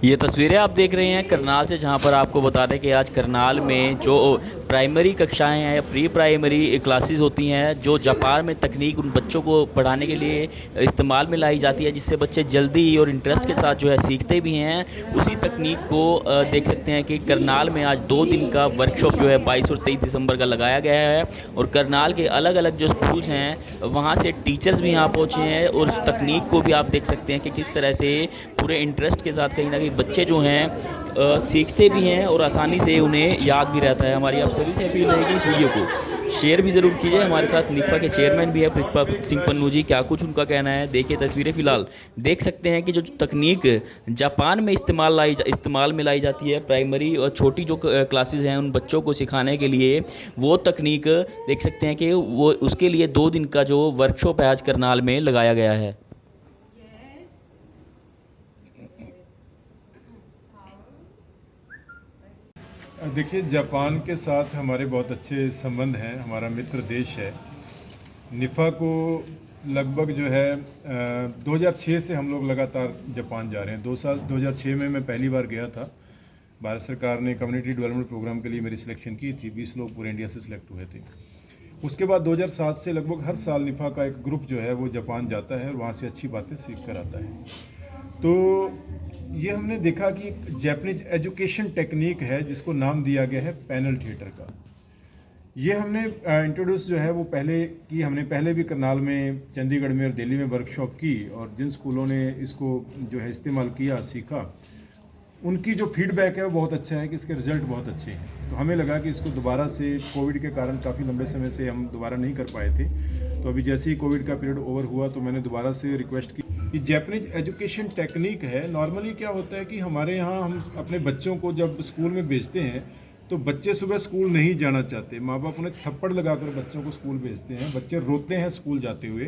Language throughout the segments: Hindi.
ये तस्वीरें आप देख रहे हैं करनाल से, जहां पर आपको बता दें कि आज करनाल में जो प्राइमरी कक्षाएं हैं या प्री प्राइमरी क्लासेस होती हैं, जो जापान में तकनीक उन बच्चों को पढ़ाने के लिए इस्तेमाल में लाई जाती है, जिससे बच्चे जल्दी और इंटरेस्ट के साथ जो है सीखते भी हैं, उसी तकनीक को देख सकते हैं कि करनाल में आज 2 दिन का वर्कशॉप जो है 22 और 23 दिसंबर का लगाया गया है। और करनाल के अलग अलग जो स्कूल्स हैं वहाँ से टीचर्स भी यहाँ पहुँचे हैं, और उस तकनीक को भी आप देख सकते हैं कि किस तरह से पूरे इंटरेस्ट के साथ कहीं ना कहीं बच्चे जो हैं सीखते भी हैं और आसानी से उन्हें याद भी रहता है। हमारी आप सभी से अपील रहेगी इस वीडियो को शेयर भी ज़रूर कीजिए। हमारे साथ निफ़ा के चेयरमैन भी है प्रितपाल सिंह पन्नू जी, क्या कुछ उनका कहना है देखिए। तस्वीरें फ़िलहाल देख सकते हैं कि जो तकनीक जापान में इस्तेमाल में लाई जाती है प्राइमरी और छोटी जो क्लासेस हैं उन बच्चों को सिखाने के लिए, वो तकनीक देख सकते हैं कि वो उसके लिए 2 दिन का जो वर्कशॉप है आज करनाल में लगाया गया है। देखिए, जापान के साथ हमारे बहुत अच्छे संबंध हैं, हमारा मित्र देश है। निफ़ा को लगभग जो है 2006 से हम लोग लगातार जापान जा रहे हैं। 2006 में मैं पहली बार गया था। भारत सरकार ने कम्युनिटी डेवलपमेंट प्रोग्राम के लिए मेरी सिलेक्शन की थी। 20 लोग पूरे इंडिया से सिलेक्ट हुए थे। उसके बाद 2007 से लगभग हर साल निफ़ा का एक ग्रुप जो है वो जापान जाता है और वहाँ से अच्छी बातें सीख कर आता है। तो ये हमने देखा कि जैपनीज एजुकेशन टेक्निक है जिसको नाम दिया गया है पैनल थिएटर का। ये हमने इंट्रोड्यूस जो है वो हमने पहले भी करनाल में, चंडीगढ़ में और दिल्ली में वर्कशॉप की, और जिन स्कूलों ने इसको जो है इस्तेमाल किया, सीखा, उनकी जो फीडबैक है वो बहुत अच्छा है कि इसके रिज़ल्ट बहुत अच्छे हैं। तो हमें लगा कि इसको दोबारा से, कोविड के कारण काफ़ी लंबे समय से हम दोबारा नहीं कर पाए थे, तो अभी जैसे ही कोविड का पीरियड ओवर हुआ तो मैंने दोबारा से रिक्वेस्ट की। ये जैपनीज एजुकेशन टेक्निक है। नॉर्मली क्या होता है कि हमारे यहाँ हम अपने बच्चों को जब स्कूल में भेजते हैं तो बच्चे सुबह स्कूल नहीं जाना चाहते, माँ बाप उन्हें थप्पड़ लगाकर बच्चों को स्कूल भेजते हैं। बच्चे रोते हैं स्कूल जाते हुए,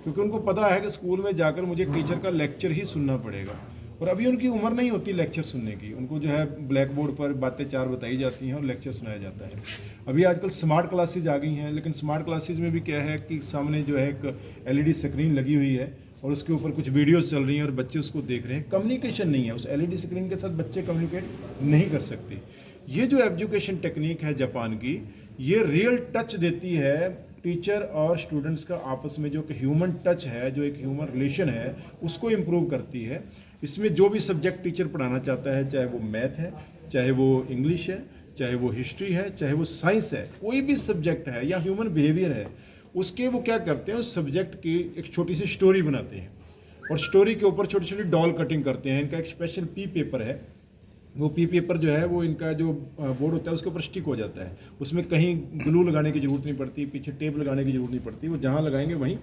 क्योंकि उनको पता है कि स्कूल में जाकर मुझे टीचर का लेक्चर ही सुनना पड़ेगा, और अभी उनकी उम्र नहीं होती लेक्चर सुनने की। उनको जो है ब्लैक बोर्ड पर बातें 4 बताई जाती हैं और लेक्चर सुनाया जाता है। अभी आजकल स्मार्ट क्लासेज आ गई हैं, लेकिन स्मार्ट क्लासेज में भी क्या है कि सामने जो है एक एलईडी स्क्रीन लगी हुई है और उसके ऊपर कुछ वीडियोस चल रही हैं और बच्चे उसको देख रहे हैं। कम्युनिकेशन नहीं है, उस एलईडी स्क्रीन के साथ बच्चे कम्युनिकेट नहीं कर सकते। ये जो एजुकेशन टेक्निक है जापान की, ये रियल टच देती है टीचर और स्टूडेंट्स का आपस में, जो कि ह्यूमन टच है, जो एक ह्यूमन रिलेशन है, उसको इम्प्रूव करती है। इसमें जो भी सब्जेक्ट टीचर पढ़ाना चाहता है, चाहे वो मैथ है, चाहे वो इंग्लिश है, चाहे वो हिस्ट्री है, चाहे वो साइंस है, कोई भी सब्जेक्ट है या ह्यूमन बिहेवियर है, उसके वो क्या करते हैं, उस सब्जेक्ट की एक छोटी सी स्टोरी बनाते हैं और स्टोरी के ऊपर छोटी छोटी डॉल कटिंग करते हैं। इनका एक स्पेशल पी पेपर है, वो पी पेपर जो है वो इनका जो बोर्ड होता है उसके ऊपर स्टिक हो जाता है। उसमें कहीं ग्लू लगाने की ज़रूरत नहीं पड़ती, पीछे टेप लगाने की ज़रूरत नहीं पड़ती, वो जहाँ लगाएंगे वहीं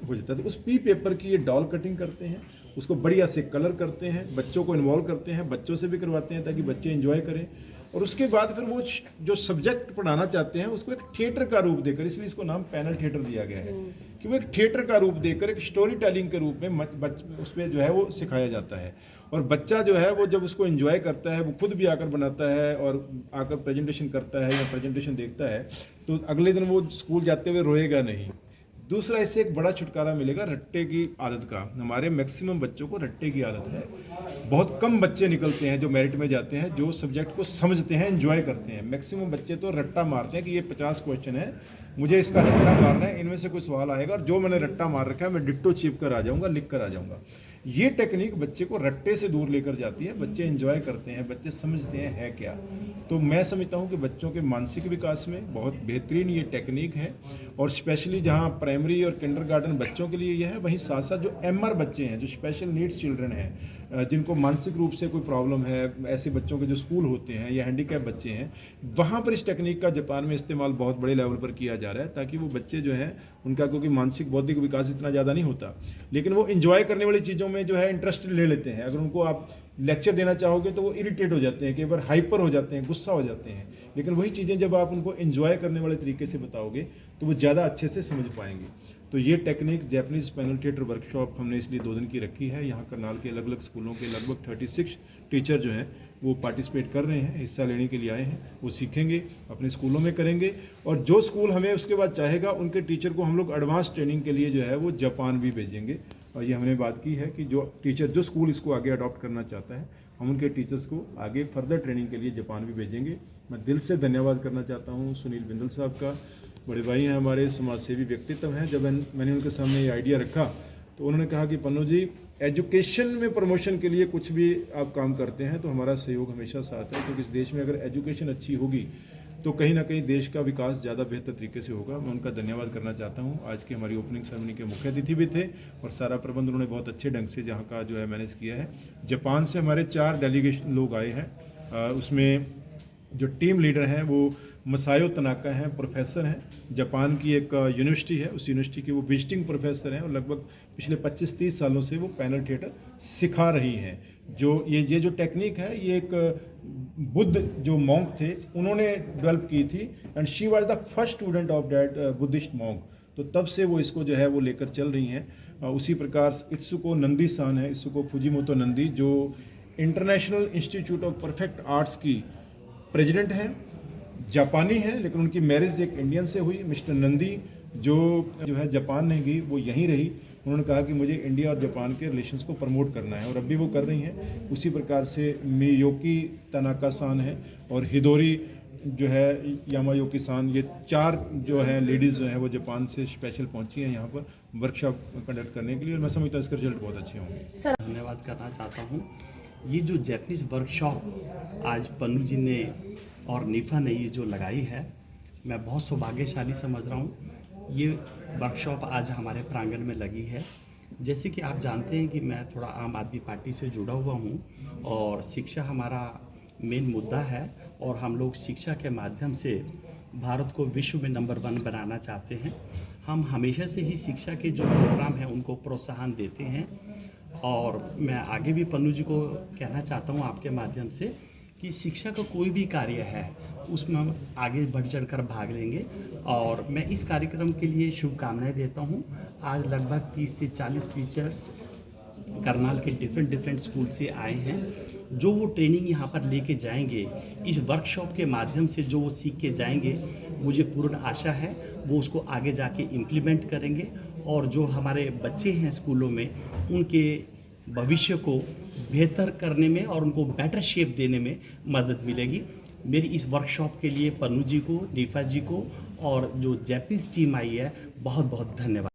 हो जाता है। तो उस पी पेपर की ये डॉल कटिंग करते हैं, उसको बढ़िया से कलर करते हैं, बच्चों को इन्वॉल्व करते हैं, बच्चों से भी करवाते हैं ताकि बच्चे एंजॉय करें। और उसके बाद फिर वो जो सब्जेक्ट पढ़ाना चाहते हैं उसको एक थिएटर का रूप देकर, इसलिए इसको नाम पैनल थिएटर दिया गया है कि वो एक थिएटर का रूप देकर एक स्टोरी टेलिंग के रूप में उसमें जो है वो सिखाया जाता है। और बच्चा जो है वो जब उसको एंजॉय करता है, वो खुद भी आकर बनाता है और आकर प्रेजेंटेशन करता है या प्रेजेंटेशन देखता है, तो अगले दिन वो स्कूल जाते हुए रोएगा नहीं। दूसरा, इससे एक बड़ा छुटकारा मिलेगा रट्टे की आदत का। हमारे मैक्सिमम बच्चों को रट्टे की आदत है। बहुत कम बच्चे निकलते हैं जो मेरिट में जाते हैं, जो सब्जेक्ट को समझते हैं, एंजॉय करते हैं। मैक्सिमम बच्चे तो रट्टा मारते हैं कि ये 50 क्वेश्चन है, मुझे इसका रट्टा मारना है, इनमें से कोई सवाल आएगा और जो मैंने रट्टा मार रखा है मैं डिट्टो चिप कर आ जाऊँगा, लिख कर आ जाऊँगा। ये टेक्निक बच्चे को रट्टे से दूर लेकर जाती है। बच्चे एंजॉय करते हैं, बच्चे समझते हैं है क्या। तो मैं समझता हूँ कि बच्चों के मानसिक विकास में बहुत बेहतरीन ये टेक्निक है। और स्पेशली जहाँ प्राइमरी और किंडरगार्टन बच्चों के लिए यह है, वहीं साथ साथ जो एमआर बच्चे हैं, जो स्पेशल नीड्स चिल्ड्रन हैं, जिनको मानसिक रूप से कोई प्रॉब्लम है, ऐसे बच्चों के जो स्कूल होते हैं या हैंडीकैप बच्चे हैं, वहाँ पर इस टेक्निक का जापान में इस्तेमाल बहुत बड़े लेवल पर किया जा रहा है, ताकि वो बच्चे जो हैं उनका, क्योंकि मानसिक बौद्धिक विकास इतना ज़्यादा नहीं होता, लेकिन वो इंजॉय करने वाली चीज़ों में जो है इंटरेस्ट ले लेते हैं। अगर उनको आप लेक्चर देना चाहोगे तो वो इरिटेट हो जाते हैं, कई बार हाइपर हो जाते हैं, गुस्सा हो जाते हैं। लेकिन वही चीज़ें जब आप उनको एंजॉय करने वाले तरीके से बताओगे तो वो ज़्यादा अच्छे से समझ पाएंगे। तो ये technique Japanese panel theatre workshop हमने इसलिए 2 दिन की रखी है। यहाँ करनाल के अलग अलग स्कूलों के लगभग 36 टीचर जो हैं वो पार्टिसिपेट कर रहे हैं, हिस्सा लेने के लिए आए हैं। वो सीखेंगे, अपने स्कूलों में करेंगे, और जो स्कूल हमें उसके बाद चाहेगा उनके टीचर को हम लोग एडवांस ट्रेनिंग के लिए जो है वो जापान भी भेजेंगे। और ये हमने बात की है कि जो टीचर, जो स्कूल इसको आगे अडॉप्ट करना चाहता है हम उनके टीचर्स को आगे फर्दर ट्रेनिंग के लिए जापान भी भेजेंगे। मैं दिल से धन्यवाद करना चाहता हूँ सुनील बिंदल साहब का। बड़े भाई हैं, हमारे समाजसेवी व्यक्तित्व हैं। जब मैंने उनके सामने ये आइडिया रखा तो उन्होंने कहा कि पन्नू जी, एजुकेशन में प्रमोशन के लिए कुछ भी आप काम करते हैं तो हमारा सहयोग हमेशा साथ है, क्योंकि इस देश में अगर एजुकेशन अच्छी होगी तो कहीं ना कहीं देश का विकास ज़्यादा बेहतर तरीके से होगा। मैं उनका धन्यवाद करना चाहता हूँ। आज की हमारी ओपनिंग सेरेमनी के मुख्य अतिथि भी थे और सारा प्रबंध उन्होंने बहुत अच्छे ढंग से जहाँ का जो है मैनेज किया है। जापान से हमारे 4 डेलीगेशन लोग आए हैं। उसमें जो टीम लीडर हैं वो मसायो तनाका हैं, प्रोफेसर हैं। जापान की एक यूनिवर्सिटी है, उस यूनिवर्सिटी के वो विजिटिंग प्रोफेसर हैं और लगभग पिछले 25-30 सालों से वो पैनल थिएटर सिखा रही हैं। जो ये जो टेक्निक है, ये एक बुद्ध जो मॉन्क थे उन्होंने डेवलप की थी and she was the first student of that Buddhist monk. तो तब से वो इसको जो है वो लेकर चल रही हैं। उसी प्रकार इत्सुको नंदी सान है, इत्सुको फुजिमोतो नंदी, जो international institute of perfect arts की प्रेसिडेंट हैं, जापानी हैं, लेकिन उनकी मैरिज एक इंडियन से हुई। मिस्टर नंदी जो है जापान नहीं गई, वो यहीं रही। उन्होंने कहा कि मुझे इंडिया और जापान के रिलेशंस को प्रमोट करना है और अब भी वो कर रही हैं। उसी प्रकार से मियोकी तनाका सान है और हिदोरी जो है यामायोकी सान, ये 4 जो है लेडीज़ जो हैं वो जापान से स्पेशल पहुंची हैं यहाँ पर वर्कशॉप कंडक्ट करने के लिए और मैं समझता हूँ इसके रिजल्ट बहुत अच्छे होंगे। धन्यवाद करना चाहता हूँ। ये जो जैपनीज़ वर्कशॉप आज पन्नू जी ने और निफा ने ये जो लगाई है, मैं बहुत सौभाग्यशाली समझ रहा हूँ। ये वर्कशॉप आज हमारे प्रांगण में लगी है। जैसे कि आप जानते हैं कि मैं थोड़ा आम आदमी पार्टी से जुड़ा हुआ हूँ और शिक्षा हमारा मेन मुद्दा है और हम लोग शिक्षा के माध्यम से भारत को विश्व में नंबर 1 बनाना चाहते हैं। हम हमेशा से ही शिक्षा के जो प्रोग्राम हैं उनको प्रोत्साहन देते हैं और मैं आगे भी पन्नू जी को कहना चाहता हूँ आपके माध्यम से कि शिक्षा का कोई भी कार्य है उसमें हम आगे बढ़ चढ़कर भाग लेंगे और मैं इस कार्यक्रम के लिए शुभकामनाएं देता हूँ। आज लगभग 30 से 40 टीचर्स करनाल के डिफरेंट स्कूल से आए हैं, जो वो ट्रेनिंग यहाँ पर लेके जाएंगे। इस वर्कशॉप के माध्यम से जो वो सीख के जाएंगे, मुझे पूर्ण आशा है वो उसको आगे जाके इम्प्लीमेंट करेंगे और जो हमारे बच्चे हैं स्कूलों में उनके भविष्य को बेहतर करने में और उनको बेटर शेप देने में मदद मिलेगी। मेरी इस वर्कशॉप के लिए पन्नू जी को, निफा जी को और जो जैपनीज़ टीम आई है, बहुत बहुत धन्यवाद।